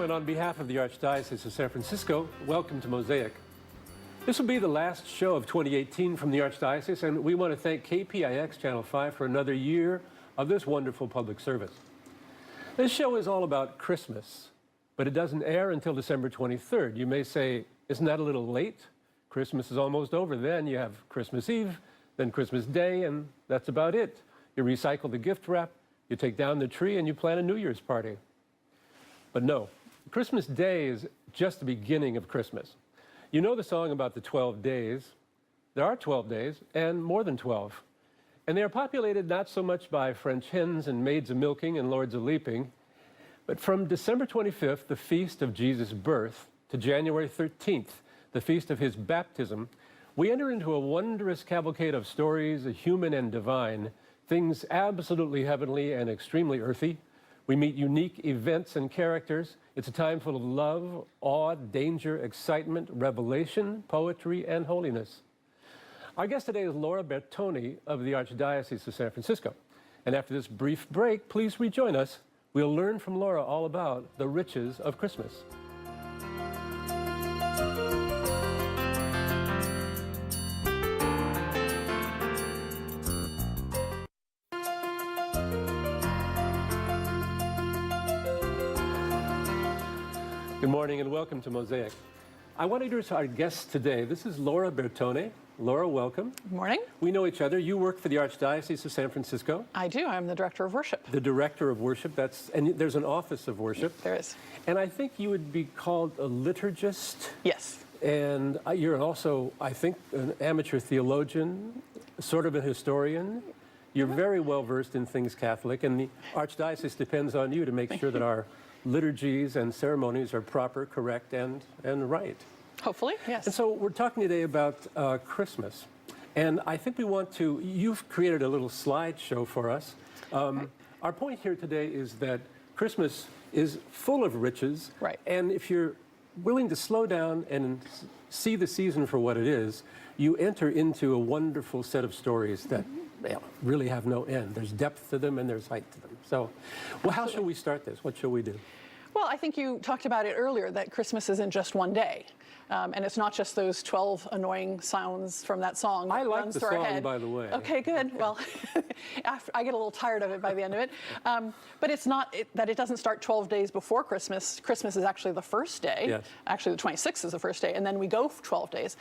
and on behalf of the Archdiocese of San Francisco, welcome to Mosaic. This will be the last show of 2018 from the Archdiocese, and we want to thank KPIX Channel 5 for another year of this wonderful public service. This show is all about Christmas, but it doesn't air until December 23rd. You may say, isn't that a little late? Christmas is almost over. Then you have Christmas Eve, then Christmas Day, and that's about it. You recycle the gift wrap, you take down the tree, and you plan a New Year's party. But no, Christmas Day is just the beginning of Christmas. You know the song about the 12 days. There are 12 days, and more than 12. And they are populated not so much by French hens and maids a-milking and lords a-leaping, but from December 25th, the feast of Jesus' birth, to January 13th, the feast of his baptism, we enter into a wondrous cavalcade of stories, human and divine, things absolutely heavenly and extremely earthy. We meet unique events and characters. It's a time full of love, awe, danger, excitement, revelation, poetry, and holiness. Our guest today is Laura Bertone of the Archdiocese of San Francisco. And after this brief break, please rejoin us. We'll learn from Laura all about the riches of Christmas. Good morning and welcome to Mosaic. I want to introduce our guest today. This is Laura Bertone. Laura, welcome. Good morning. We know each other. You work for the Archdiocese of San Francisco. I do. I'm the director of worship. The director of worship. And there's an office of worship. There is. And I think you would be called a liturgist. Yes. And you're also, I think, an amateur theologian, sort of a historian. You're very well versed in things Catholic, and the Archdiocese depends on you to make sure that our liturgies and ceremonies are proper, correct, and right. Hopefully, yes. And so we're talking today about Christmas. And I think we want to, you've created a little slideshow for us. Our point here today is that Christmas is full of riches. Right. And if you're willing to slow down and see the season for what it is, you enter into a wonderful set of stories that really have no end. There's depth to them and there's height to them. So, well, how shall we start this? What shall we do? Well, I think you talked about it earlier, that Christmas isn't just one day. And it's not just those 12 annoying sounds from that song. I like the song, by the way. Okay, good. Well, I get a little tired of it by the end of it. But it's not that it doesn't start 12 days before Christmas. Christmas is actually the first day. Yes. Actually, the 26th is the first day. And then we go for 12 days.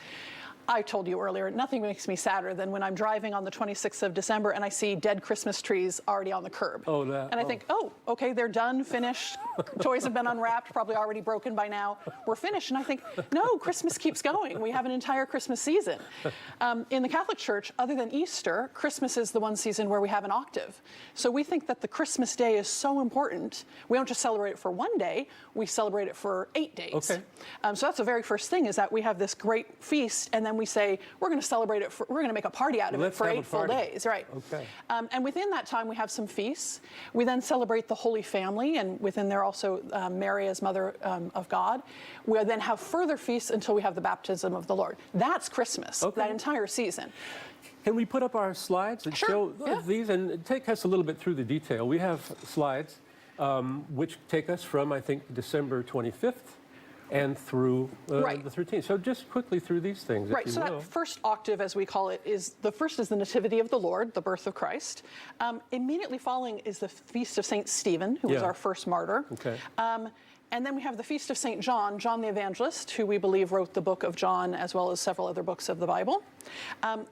I told you earlier, nothing makes me sadder than when I'm driving on the 26th of December and I see dead Christmas trees already on the curb. Oh, that. And I think, oh, okay, they're done, finished. Toys have been unwrapped, probably already broken by now. We're finished. And I think, no, Christmas keeps going. We have an entire Christmas season. In the Catholic Church, other than Easter, Christmas is the one season where we have an octave. So we think that the Christmas day is so important. We don't just celebrate it for one day, we celebrate it for 8 days. Okay. So that's the very first thing, is that we have this great feast, and then we say, we're going to celebrate it, we're going to make a party out of it for 8 full days, right? Okay. And within that time, we have some feasts. We then celebrate the Holy Family, and within there also Mary as Mother of God. We then have further feasts until we have the baptism of the Lord. That's Christmas, that entire season. Can we put up our slides and show these and take us a little bit through the detail? We have slides which take us from, I think, December 25th. And through the 13th. So just quickly through these things, Right, so that first octave, as we call it, is the first is the Nativity of the Lord, the birth of Christ. Immediately following is the Feast of St. Stephen, who was our first martyr. Okay. And then we have the Feast of St. John, John the Evangelist, who we believe wrote the book of John as well as several other books of the Bible.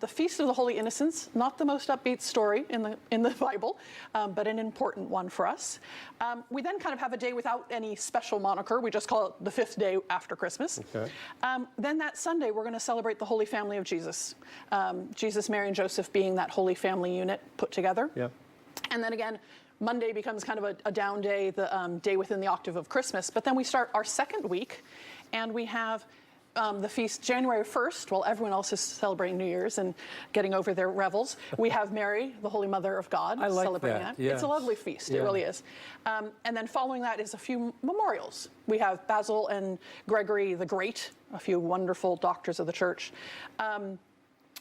The Feast of the Holy Innocents, not the most upbeat story in the Bible, but an important one for us. We then kind of have a day without any special moniker. We just call it the 5th day after Christmas. Okay. Then that Sunday, we're going to celebrate the Holy Family of Jesus. Jesus, Mary, and Joseph being that Holy Family unit put together. Yeah. And then again, Monday becomes kind of a down day, the day within the octave of Christmas. But then we start our second week, and we have the feast January 1st, while everyone else is celebrating New Year's and getting over their revels. We have Mary, the Holy Mother of God, celebrating that. Yes. It's a lovely feast, it really is. And then following that is a few memorials. We have Basil and Gregory the Great, a few wonderful doctors of the church.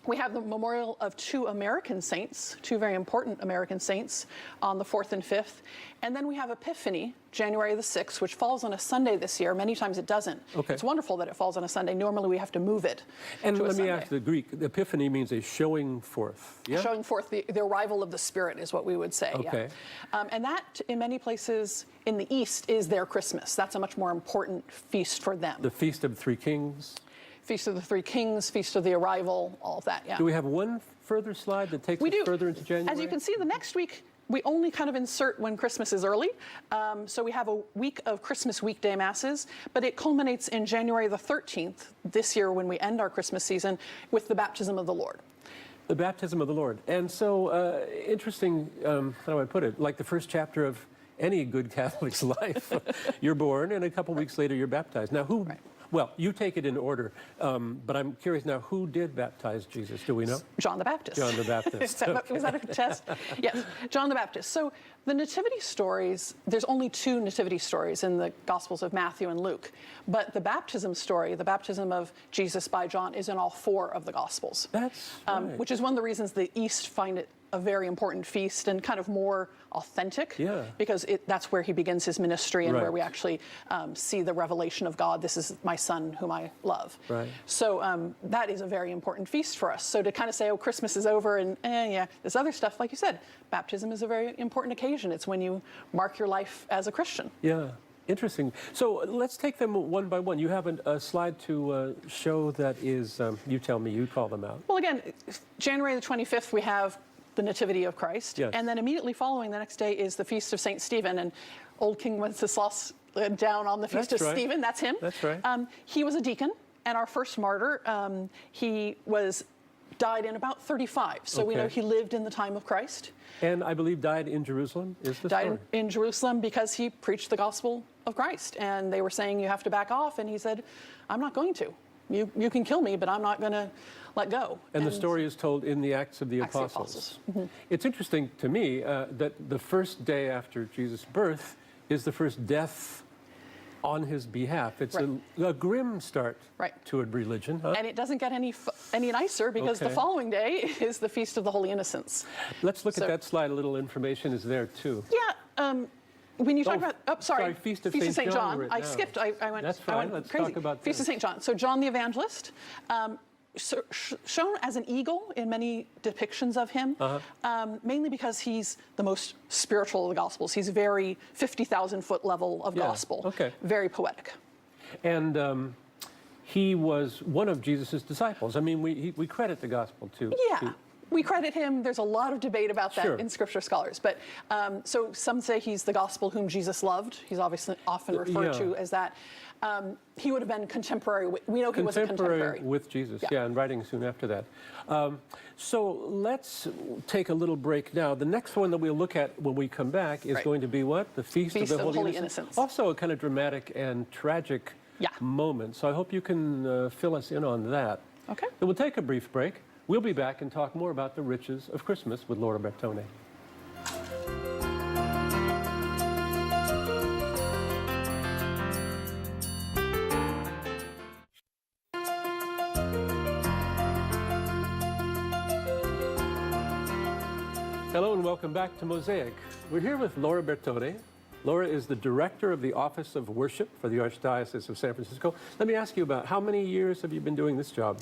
We have the memorial of two American saints, two very important American saints, on the 4th and 5th. And then we have Epiphany, January the 6th, which falls on a Sunday this year. Many times it doesn't. Okay. It's wonderful that it falls on a Sunday. Normally we have to move it And to a let me Sunday. ask the Greek. Epiphany means a showing forth. Yeah? Showing forth the arrival of the Spirit is what we would say. Okay. Yeah. And that, in many places in the East, is their Christmas. That's a much more important feast for them. The Feast of the Three Kings. Feast of the Three Kings, Feast of the Arrival, all of that, yeah. Do we have one further slide that takes We us do. further into January? As you can see, the next week, we only kind of insert when Christmas is early. So we have a week of Christmas weekday masses, but it culminates in January the 13th, this year when we end our Christmas season, with the baptism of the Lord. The baptism of the Lord. And so, interesting, how do I put it? Like the first chapter of any good Catholic's life. You're born, and a couple weeks later, you're baptized. Now, who... Right. Well, you take it in order, but I'm curious now, who did baptize Jesus? Do we know? John the Baptist. John the Baptist. Was that a test? Yes, John the Baptist. So the nativity stories, there's only two nativity stories in the Gospels of Matthew and Luke. But the baptism story, the baptism of Jesus by John, is in all four of the Gospels. That's right. Which is one of the reasons the East find it a very important feast and kind of more authentic. Yeah. Because that's where he begins his ministry and where Right. we actually see the revelation of God. This is my son whom I love. Right. So that is a very important feast for us. So to kind of say, oh, Christmas is over and yeah, this other stuff, like you said, baptism is a very important occasion. It's when you mark your life as a Christian. Yeah, interesting. So let's take them one by one. You have a slide to show that is, you tell me, you call them out. Well, again, January the 25th, we have the Nativity of Christ. Yes. And then immediately following the next day is the Feast of St. Stephen. And old King Wenceslas down on the Feast That's of right. Stephen, that's him. That's right. He was a deacon and our first martyr. He died in about 35. So we Okay. know he lived in the time of Christ. And I believe died in Jerusalem, is the Died story? in Jerusalem because he preached the gospel of Christ. And they were saying, you have to back off. And he said, I'm not going to. You can kill me, but I'm not going to let go. And the story is told in the Acts of the Acts of the Apostles. Apostles. It's interesting to me that the first day after Jesus' birth is the first death on his behalf. It's Right. a grim start Right. to a religion. Huh? And it doesn't get any nicer because the Okay. following day is the Feast of the Holy Innocents. Let's look So- at that slide. A little information is there, too. Yeah. When you talk Oh, about, sorry, Feast of St. John we're at I now. skipped. I went. That's I fine. went Let's crazy. talk about Feast of this. St. John. So John the Evangelist, shown as an eagle in many depictions of him, mainly because he's the most spiritual of the Gospels. He's very 50,000-foot level of Yeah, gospel. okay. Very poetic. And he was one of Jesus' disciples. I mean, we credit the gospel to. Yeah. We credit him. There's a lot of debate about that Sure. in scripture scholars. But so some say he's the gospel whom Jesus loved. He's obviously often referred Yeah. to as that. He would have been contemporary. We know he was a contemporary. with Jesus, Yeah. yeah, and writing soon after that. So let's take a little break now. The next one that we'll look at when we come back is Right. going to be what? The Feast of the Holy Innocents. Also a kind of dramatic and tragic Yeah. moment. So I hope you can fill us in on that. Okay. So we'll take a brief break. We'll be back and talk more about the riches of Christmas with Laura Bertone. Hello and welcome back to Mosaic. We're here with Laura Bertone. Laura is the director of the Office of Worship for the Archdiocese of San Francisco. Let me ask you about how many years have you been doing this job?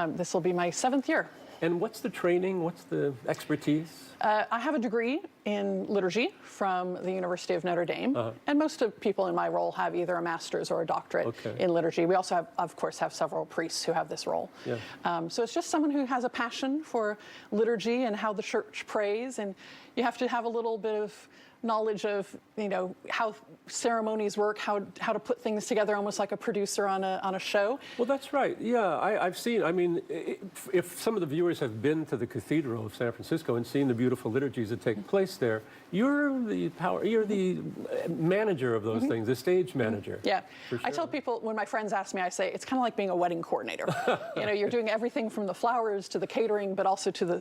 This will be my 7th year. And what's the training? What's the expertise? I have a degree in liturgy from the University of Notre Dame, and most of people in my role have either a master's or a doctorate Okay. in liturgy. We also have, of course, have several priests who have this role. Yeah. So it's just someone who has a passion for liturgy and how the church prays, and you have to have a little bit of knowledge of, how ceremonies work, how to put things together almost like a producer on a show. Well, that's right. Yeah, I've seen, if some of the viewers have been to the Cathedral of San Francisco and seen the beautiful liturgies that take place there, you're the manager of those things, the stage manager. Yeah, For I tell sure. people, when my friends ask me, I say, it's kind of like being a wedding coordinator. You're doing everything from the flowers to the catering, but also to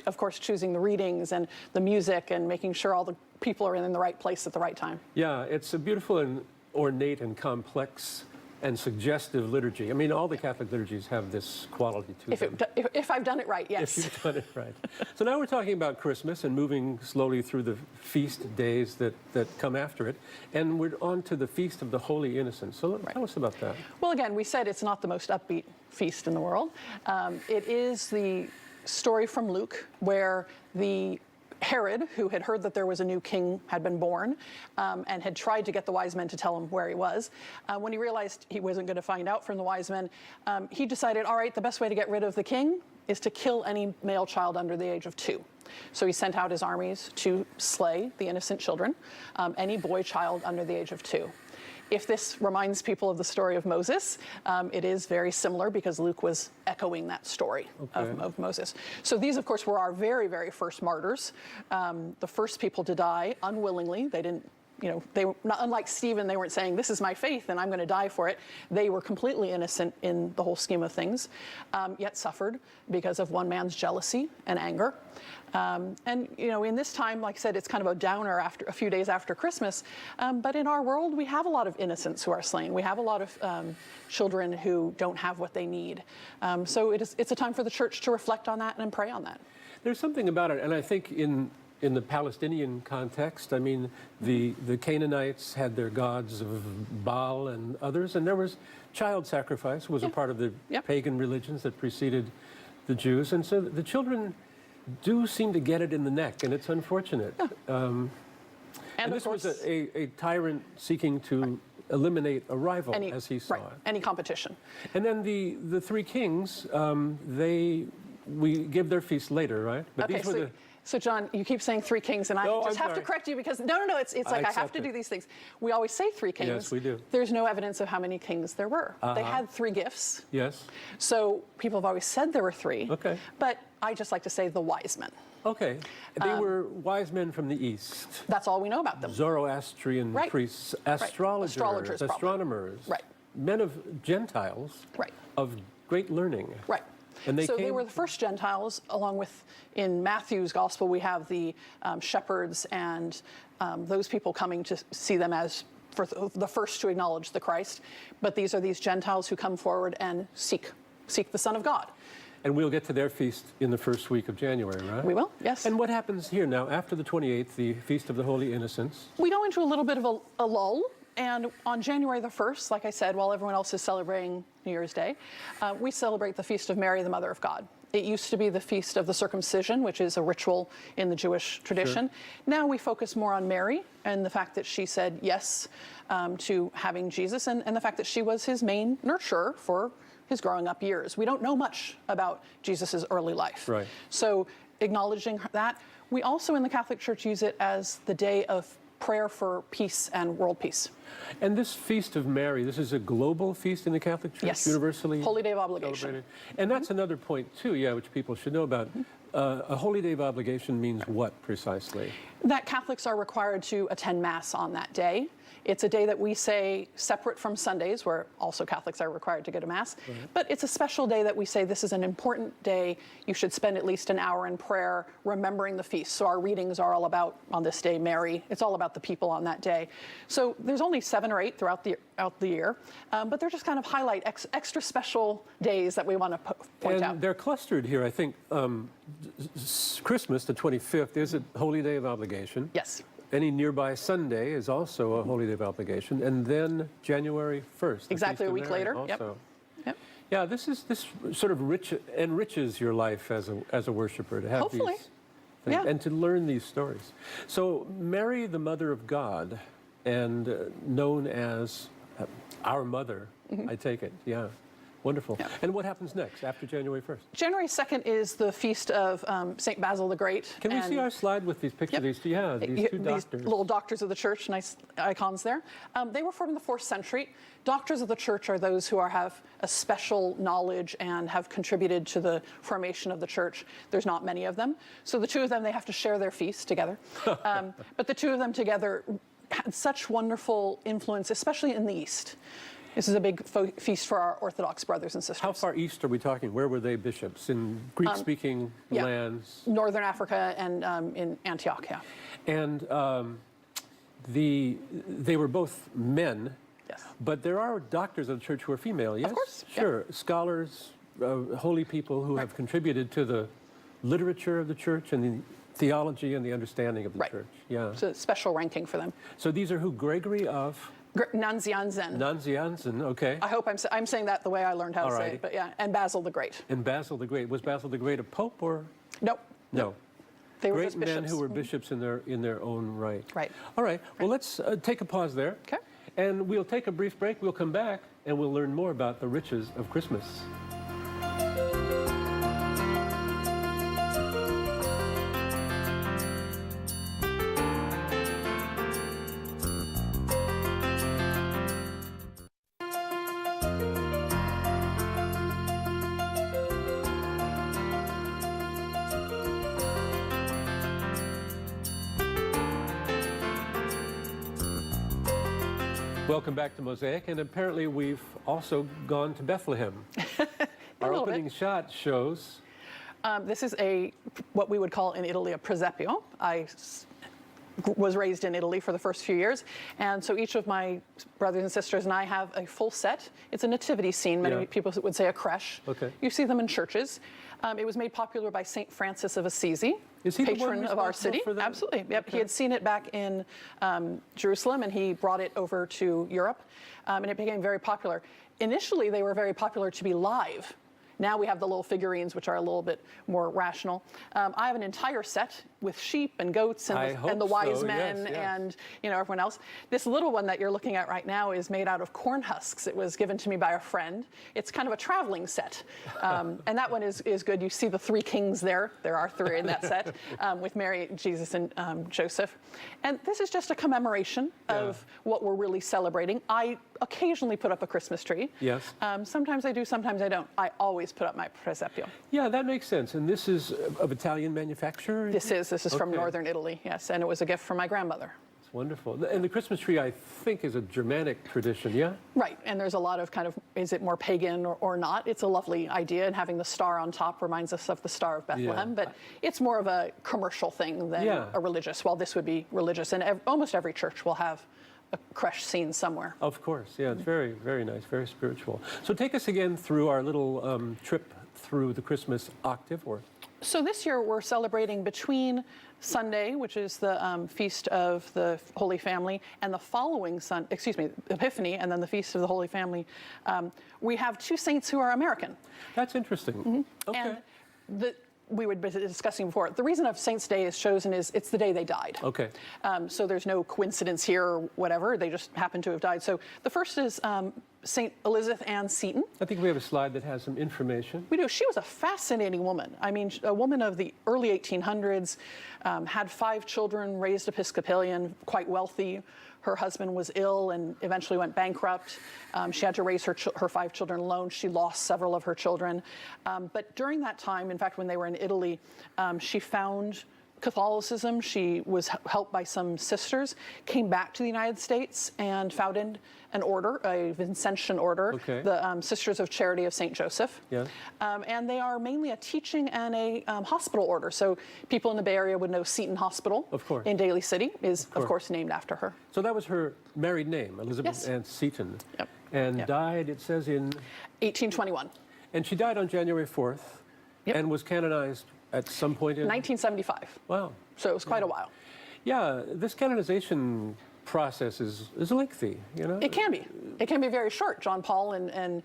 of course, choosing the readings and the music and making sure all the people are in the right place at the right time. Yeah, it's a beautiful and ornate and complex and suggestive liturgy. I mean, all the Catholic liturgies have this quality to them. If I've done it right, yes. If you've done it right. So now we're talking about Christmas and moving slowly through the feast days that come after it. And we're on to the Feast of the Holy Innocents. So tell us about that. Well, again, we said it's not the most upbeat feast in the world. It is the story from Luke where the Herod, who had heard that there was a new king had been born and had tried to get the wise men to tell him where he was, when he realized he wasn't going to find out from the wise men, he decided, all right, the best way to get rid of the king is to kill any male child under the age of 2. So he sent out his armies to slay the innocent children, any boy child under the age of 2. If this reminds people of the story of Moses, it is very similar because Luke was echoing that story of Moses. So these, of course, were our very, very first martyrs, the first people to die unwillingly. They didn't, they were not, unlike Stephen, they weren't saying, this is my faith and I'm going to die for it. They were completely innocent in the whole scheme of things, yet suffered because of one man's jealousy and anger. And, in this time, like I said, it's kind of a downer after a few days after Christmas. But in our world, we have a lot of innocents who are slain. We have a lot of children who don't have what they need. So it's a time for the church to reflect on that and pray on that. There's something about it, and I think in the Palestinian context, I mean, the Canaanites had their gods of Baal and others, and there was child sacrifice was a part of the pagan religions that preceded the Jews. And so the children do seem to get it in the neck, and it's unfortunate. And this was a tyrant seeking to eliminate a rival, as he saw it. Any competition. And then the three kings, we give their feast later, right? But okay, these were so John, you keep saying 3 kings, and I just have to correct you because, no, it's like I have to do these things. We always say 3 kings. Yes, we do. There's no evidence of how many kings there were. They had 3 gifts. Yes. So people have always said there were 3. Okay. But I just like to say the wise men. Okay. They were wise men from the East. That's all we know about them. Zoroastrian priests, astrologers, astronomers, men of Gentiles, of great learning. Right. And they were the first Gentiles, along with, in Matthew's gospel, we have the shepherds and those people coming to see them as for the first to acknowledge the Christ. But these are these Gentiles who come forward and seek the Son of God. And we'll get to their feast in the first week of January, right? We will, yes. And what happens here now, after the 28th, the Feast of the Holy Innocents? We go into a little bit of a lull. And on January the 1st, like I said, while everyone else is celebrating New Year's Day, we celebrate the Feast of Mary, the Mother of God. It used to be the Feast of the Circumcision, which is a ritual in the Jewish tradition. Sure. Now we focus more on Mary and the fact that she said yes to having Jesus and the fact that she was his main nurturer for his growing up years. We don't know much about Jesus' early life. Right. So acknowledging that, we also in the Catholic Church use it as the day of prayer for peace and world peace. And this Feast of Mary, this is a global feast in the Catholic Church? Yes. Universally Holy Day of Obligation. Celebrated. And that's another point, too, which people should know about. A Holy Day of Obligation means what precisely? That Catholics are required to attend Mass on that day. It's a day that we say separate from Sundays, where also Catholics are required to go to Mass. Right. But it's a special day that we say this is an important day. You should spend at least an hour in prayer remembering the feast. So our readings are all about, on this day, Mary. It's all about the people on that day. So there's only 7 or 8 throughout the year, but they're just kind of highlight extra special days that we want to point out. And they're clustered here, I think. Christmas, the 25th, is a Holy Day of Obligation. Yes. Any nearby Sunday is also a Holy Day of Obligation, and then January 1st. Exactly a week later. Also. Yep. Yeah, this sort of enriches your life as a worshiper to have Hopefully. these things and to learn these stories. So Mary, the Mother of God, and known as our Mother, I take it. Yeah. Wonderful. Yeah. And what happens next after January 1st? January 2nd is the feast of St. Basil the Great. Can we see our slide with these pictures? Yep. These two doctors. These little doctors of the church, nice icons there. They were formed in the 4th century. Doctors of the church are those who have a special knowledge and have contributed to the formation of the church. There's not many of them. So the 2 of them, they have to share their feast together. But the 2 of them together had such wonderful influence, especially in the East. This is a big feast for our Orthodox brothers and sisters. How far east are we talking? Where were they bishops? In Greek-speaking lands? Northern Africa and in Antioch, And they were both men Yes. But there are doctors of the church who are female, yes? Of course. Sure. Scholars, holy people who have contributed to the literature of the church and the theology and the understanding of the church. Yeah. It's a special ranking for them. So these are who? Gregory of? Nazianzen. Nazianzen, okay. I hope I'm saying that the way I learned how to say Alrighty. it, but yeah, and Basil the Great. And Basil the Great. Was Basil the Great a pope or? Nope. No. They were Great just men bishops. who were bishops in their own right. Right. All right. Well, let's take a pause there. Okay. And we'll take a brief break. We'll come back and we'll learn more about the riches of Christmas. Welcome back to Mosaic, and apparently we've also gone to Bethlehem. Our little opening shot shows. This is what we would call in Italy a presepio. I was raised in Italy for the first few years, and so each of my brothers and sisters and I have a full set. It's a nativity scene. Many people would say a creche. Okay. You see them in churches. It was made popular by St. Francis of Assisi, Is he the one patron of our responsible city. for that? Absolutely. Yep. Okay. He had seen it back in Jerusalem, and he brought it over to Europe, and it became very popular. Initially, they were very popular to be live. Now we have the little figurines, which are a little bit more rational. I have an entire set with sheep and goats and the wise so, men yes. and everyone else. This little one that you're looking at right now is made out of corn husks. It was given to me by a friend. It's kind of a traveling set, and that one is good. You see the three kings there. There are three in that set with Mary, Jesus, and Joseph. And this is just a commemoration of what we're really celebrating. I occasionally put up a Christmas tree. Yes. Sometimes I do, sometimes I don't. I always put up my presepio. Yeah, that makes sense. And this is of Italian manufacture? This is from Okay. northern Italy, yes, and it was a gift from my grandmother. It's wonderful. And the Christmas tree, I think, is a Germanic tradition, yeah? Right, and there's a lot of is it more pagan or not? It's a lovely idea, and having the star on top reminds us of the Star of Bethlehem, Yeah. but it's more of a commercial thing than a religious. Well, this would be religious, and almost every church will have a creche scene somewhere. Of course, yeah, it's very, very nice, very spiritual. So take us again through our little trip through the Christmas octave, or? So this year we're celebrating between Sunday, which is the Feast of the Holy Family, and the following Epiphany, and then the Feast of the Holy Family. We have two saints who are American. That's interesting. Okay. And we were discussing before, the reason of Saints' Day is chosen is it's the day they died. Okay. So there's no coincidence here or whatever. They just happen to have died. So the first is St. Elizabeth Ann Seton. I think we have a slide that has some information. We do. She was a fascinating woman. I mean, a woman of the early 1800s, had 5 children, raised Episcopalian, quite wealthy. Her husband was ill and eventually went bankrupt. She had to raise her 5 children alone. She lost several of her children. But during that time, in fact, when they were in Italy, she found Catholicism. She was helped by some sisters, came back to the United States and founded an order, a Vincentian order, the Sisters of Charity of St. Joseph. Yes. And they are mainly a teaching and a hospital order. So people in the Bay Area would know Seton Hospital in Daly City is, of course, named after her. So that was her married name, Elizabeth Ann Seton. Yep. And died, it says, in? 1821. And she died on January 4th and was canonized at some point in? 1975. Wow. So it was quite a while. Yeah, this canonization process is lengthy, you know? It can be. It can be very short. John Paul and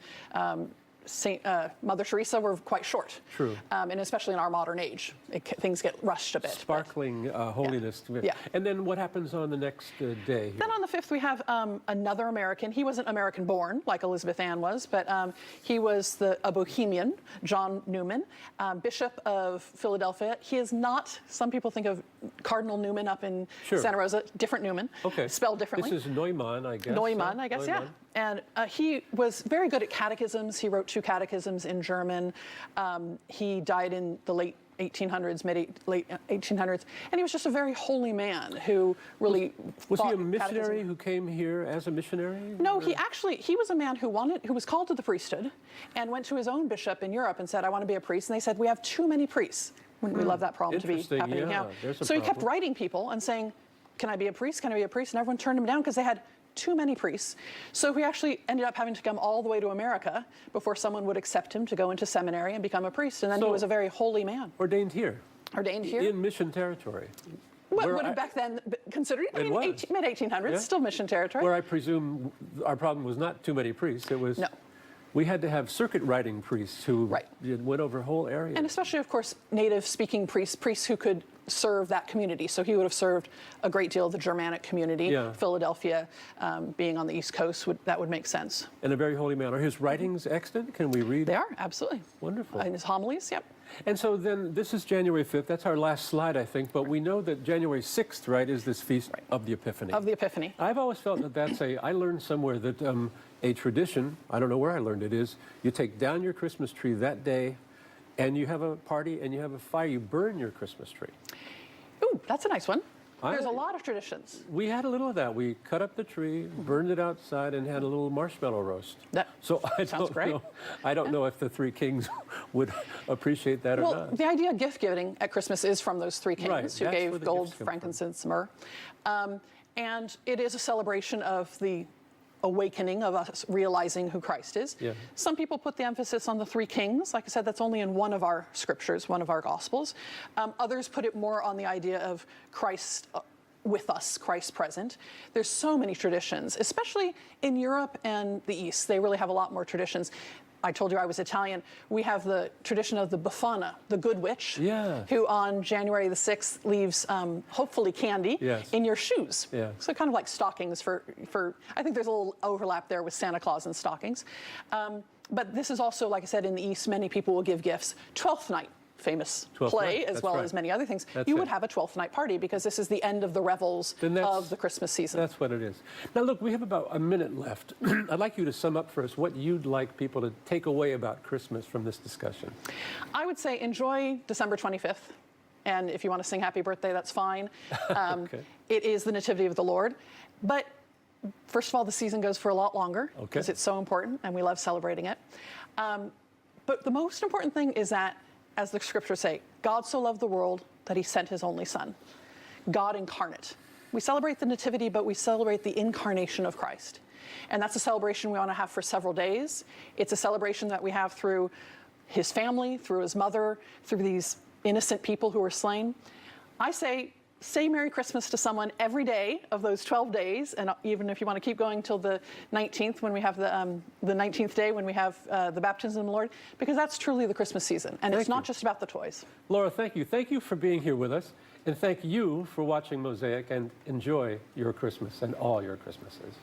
Mother Teresa were quite short. True. And especially in our modern age, things get rushed a bit. Sparkling holiness. Yeah. And then what happens on the next day? Then on the 5th, we have another American. He wasn't American born like Elizabeth Ann was, but he was a Bohemian, John Newman, Bishop of Philadelphia. He is not, some people think of Cardinal Newman up in Santa Rosa, different Newman, spelled differently. This is Neumann, I guess. Neumann, I guess, yeah. And he was very good at catechisms. He wrote 2 catechisms in German. He died in the late 1800s, late 1800s, and he was just a very holy man who really was he a missionary who came here as a missionary? No, he was a man who was called to the priesthood and went to his own bishop in Europe and said, I want to be a priest. And they said, we have too many priests. We love that problem to be happening now. So he kept writing people and saying, can I be a priest? Can I be a priest? And everyone turned him down because they had too many priests. So he actually ended up having to come all the way to America before someone would accept him to go into seminary and become a priest. And then he was a very holy man. Ordained here. Ordained here. In mission territory. What would have back then considered, mid-1800s, Yeah. still mission territory. Where I presume our problem was not too many priests. It was, No. we had to have circuit riding priests who Right. went over whole areas. And especially, of course, native-speaking priests who could serve that community. So he would have served a great deal of the Germanic community. Yeah. Philadelphia, being on the East Coast, that would make sense. In a very holy man. Are his writings extant? Can we read? They are, absolutely. Wonderful. And his homilies, yep. And so then this is January 5th. That's our last slide, I think. But we know that January 6th, right, is this feast of the Epiphany. Of the Epiphany. I've always felt that I learned somewhere that a tradition, I don't know where I learned it, is you take down your Christmas tree that day and you have a party and you have a fire. You burn your Christmas tree. Ooh, that's a nice one. There's a lot of traditions. We had a little of that. We cut up the tree, burned it outside, and had a little marshmallow roast. So sounds great. I don't know if the three kings would appreciate that or Well, not. the idea of gift giving at Christmas is from those three kings Right, who that's where gave the gold, gifts come frankincense, myrrh. And it is a celebration of the awakening of us realizing who Christ is. Yeah. Some people put the emphasis on the three kings. Like I said, that's only in one of our scriptures, one of our gospels. Others put it more on the idea of Christ with us, Christ present. There's so many traditions, especially in Europe and the East. They really have a lot more traditions. I told you I was Italian. We have the tradition of the Befana, the good witch, who on January the 6th leaves, hopefully, candy in your shoes. Yeah. So kind of like stockings for, I think there's a little overlap there with Santa Claus and stockings. But this is also, like I said, in the East, many people will give gifts. 12th night, famous play, as well as many other things. You would have a 12th night party because this is the end of the revels of the Christmas season. That's what it is. Now, look, we have about a minute left. I'd like you to sum up for us what you'd like people to take away about Christmas from this discussion. I would say enjoy December 25th. And if you want to sing happy birthday, that's fine. Okay. It is the Nativity of the Lord. But first of all, the season goes for a lot longer because it's so important and we love celebrating it. But the most important thing is that, as the scriptures say, God so loved the world that he sent his only son, God incarnate. We celebrate the nativity, but we celebrate the incarnation of Christ. And that's a celebration we want to have for several days. It's a celebration that we have through his family, through his mother, through these innocent people who were slain. I say Merry Christmas to someone every day of those 12 days, and even if you want to keep going till the 19th, when we have the 19th day, when we have the baptism of the Lord, because that's truly the Christmas season, and it's not just about the toys. Laura, thank you. Thank you for being here with us, and thank you for watching Mosaic, and enjoy your Christmas and all your Christmases.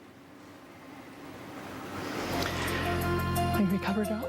Are you recovered now?